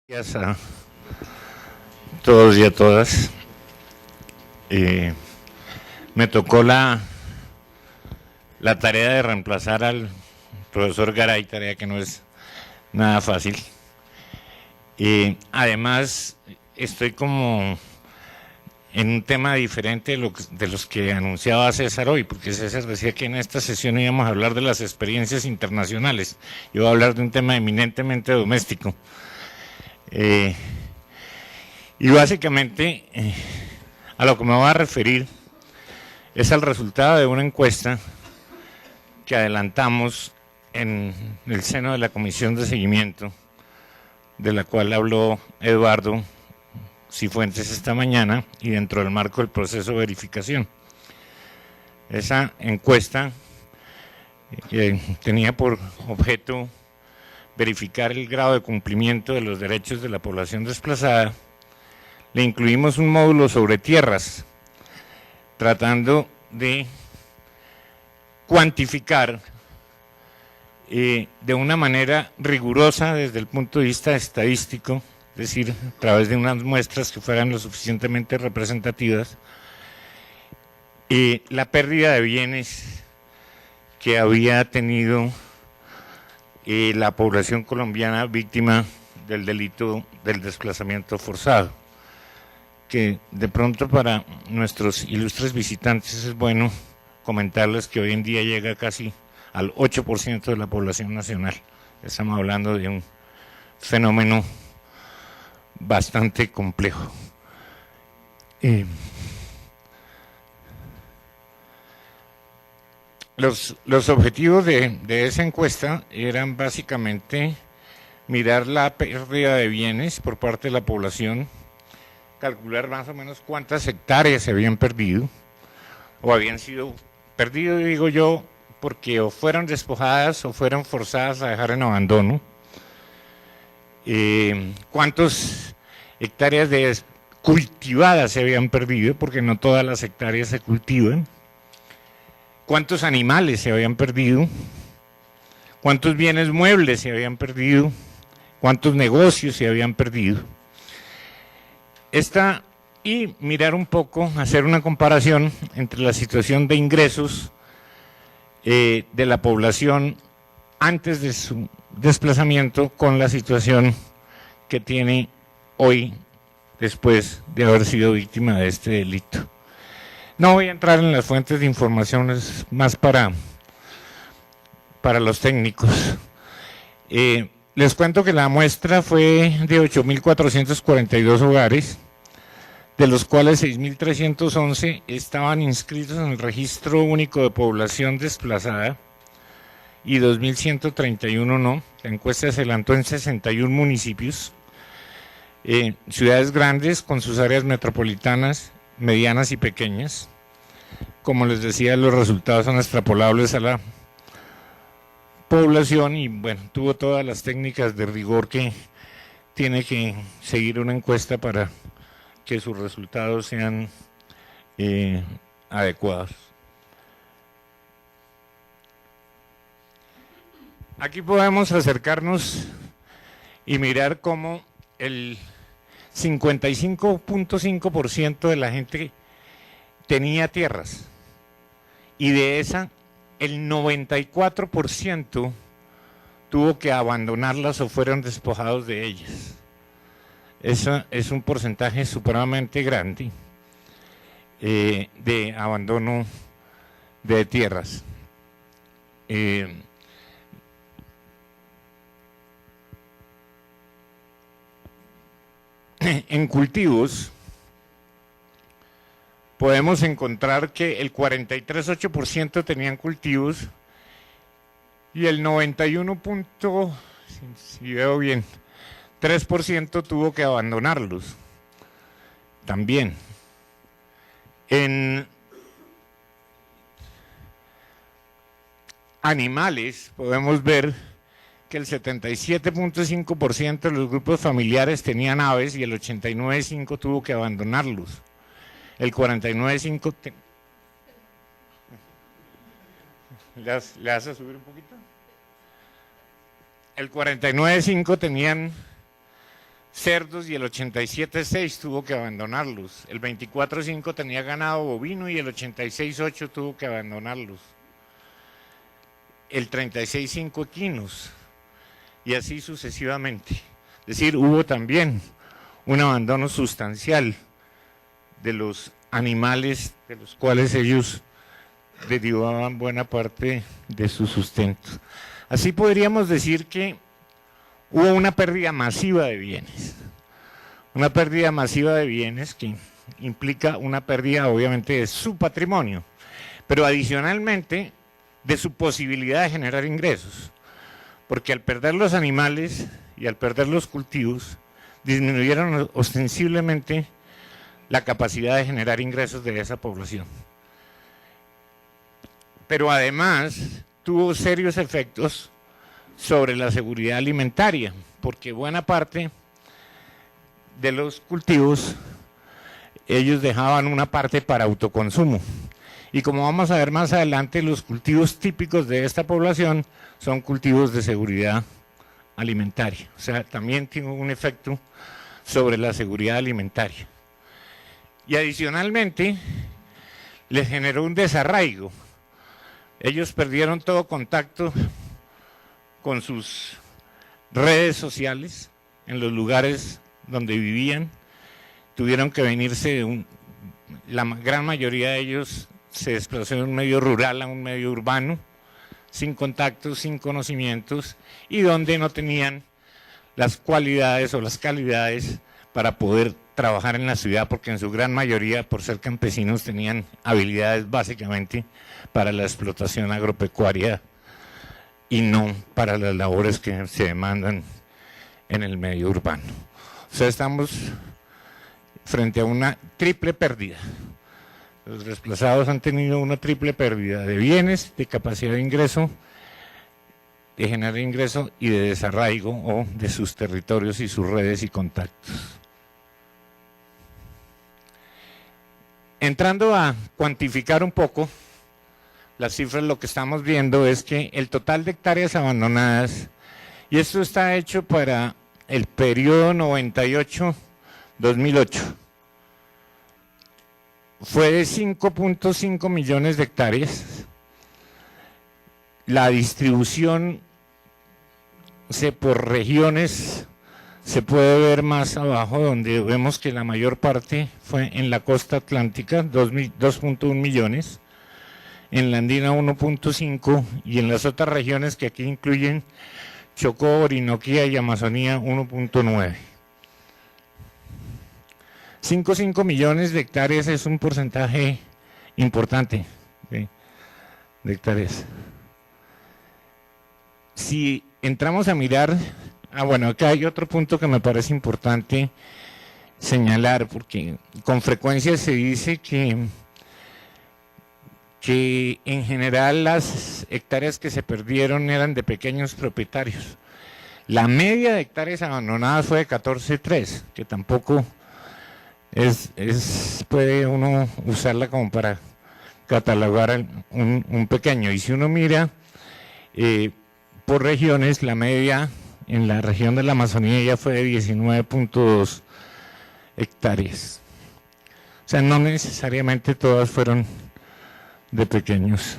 Gracias a todos y a todas. Me tocó la tarea de reemplazar al profesor Garay, tarea que no es nada fácil. Además, estoy como en un tema diferente de los que anunciaba César hoy, porque César decía que en esta sesión íbamos a hablar de las experiencias internacionales. Yo voy a hablar de un tema eminentemente doméstico. Y básicamente a lo que me voy a referir es al resultado de una encuesta que adelantamos en el seno de la Comisión de Seguimiento, de la cual habló Eduardo Cifuentes esta mañana, y dentro del marco del proceso de verificación. Esa encuesta tenía por objeto verificar el grado de cumplimiento de los derechos de la población desplazada. Le incluimos un módulo sobre tierras, tratando de cuantificar de una manera rigurosa desde el punto de vista estadístico, es decir, a través de unas muestras que fueran lo suficientemente representativas, la pérdida de bienes que había tenido la población colombiana víctima del delito del desplazamiento forzado, que de pronto para nuestros ilustres visitantes es bueno comentarles que hoy en día llega casi al 8% de la población nacional. Estamos hablando de un fenómeno bastante complejo. Los objetivos de esa encuesta eran básicamente mirar la pérdida de bienes por parte de la población, calcular más o menos cuántas hectáreas se habían perdido o habían sido perdidas, digo yo, porque o fueron despojadas o fueron forzadas a dejar en abandono, cuántas hectáreas cultivadas se habían perdido, porque no todas las hectáreas se cultivan, cuántos animales se habían perdido, cuántos bienes muebles se habían perdido, cuántos negocios se habían perdido. Y mirar un poco, hacer una comparación entre la situación de ingresos de la población antes de su desplazamiento con la situación que tiene hoy después de haber sido víctima de este delito. No voy a entrar en las fuentes de información, es más para los técnicos. Les cuento que la muestra fue de 8.442 hogares, de los cuales 6.311 estaban inscritos en el Registro Único de Población Desplazada y 2.131 no. La encuesta se lanzó en 61 municipios, ciudades grandes con sus áreas metropolitanas, medianas y pequeñas. Como les decía, los resultados son extrapolables a la población y bueno, tuvo todas las técnicas de rigor que tiene que seguir una encuesta para que sus resultados sean adecuados. Aquí podemos acercarnos y mirar cómo el 55.5% de la gente tenía tierras, y de esa el 94% tuvo que abandonarlas o fueron despojados de ellas. Eso es un porcentaje supremamente grande de abandono de tierras. En cultivos podemos encontrar que el 43.8% tenían cultivos y el 91. Si veo bien, 3% tuvo que abandonarlos también. En animales podemos ver que el 77.5% de los grupos familiares tenían aves y el 89.5% tuvo que abandonarlos. El 49.5%... ¿Le hace subir un poquito? El 49.5% tenían cerdos y el 87.6 tuvo que abandonarlos. El 24.5 tenía ganado bovino y el 86.8 tuvo que abandonarlos. El 36.5 equinos y así sucesivamente. Es decir, hubo también un abandono sustancial de los animales de los cuales ellos derivaban buena parte de su sustento. Así podríamos decir que hubo una pérdida masiva de bienes. Una pérdida masiva de bienes que implica una pérdida obviamente de su patrimonio, pero adicionalmente de su posibilidad de generar ingresos. Porque al perder los animales y al perder los cultivos, disminuyeron ostensiblemente la capacidad de generar ingresos de esa población. Pero además tuvo serios efectos sobre la seguridad alimentaria, porque buena parte de los cultivos, ellos dejaban una parte para autoconsumo. Y como vamos a ver más adelante, los cultivos típicos de esta población son cultivos de seguridad alimentaria. O sea, también tiene un efecto sobre la seguridad alimentaria. Y adicionalmente, les generó un desarraigo. Ellos perdieron todo contacto con sus redes sociales en los lugares donde vivían. Tuvieron que venirse, la gran mayoría de ellos se desplazó de un medio rural a un medio urbano, sin contactos, sin conocimientos, y donde no tenían las cualidades o las calidades para poder trabajar en la ciudad, porque en su gran mayoría, por ser campesinos, tenían habilidades básicamente para la explotación agropecuaria y no para las labores que se demandan en el medio urbano. O sea, estamos frente a una triple pérdida. Los desplazados han tenido una triple pérdida de bienes, de capacidad de ingreso, de generar ingreso y de desarraigo o de sus territorios y sus redes y contactos. Entrando a cuantificar un poco las cifras, lo que estamos viendo es que el total de hectáreas abandonadas, y esto está hecho para el periodo 98-2008, fue de 5.5 millones de hectáreas. La distribución por regiones se puede ver más abajo, donde vemos que la mayor parte fue en la costa atlántica, 2.1 millones, en la andina 1.5 y en las otras regiones que aquí incluyen Chocó, Orinoquía y Amazonía 1.9. 5 millones de hectáreas es un porcentaje importante de hectáreas. Si entramos a mirar, bueno, acá hay otro punto que me parece importante señalar, porque con frecuencia se dice que en general las hectáreas que se perdieron eran de pequeños propietarios. La media de hectáreas abandonadas fue de 14.3, que tampoco puede uno usarla como para catalogar un pequeño. Y si uno mira por regiones, la media en la región de la Amazonía ya fue de 19.2 hectáreas. O sea, no necesariamente todas fueron de pequeños.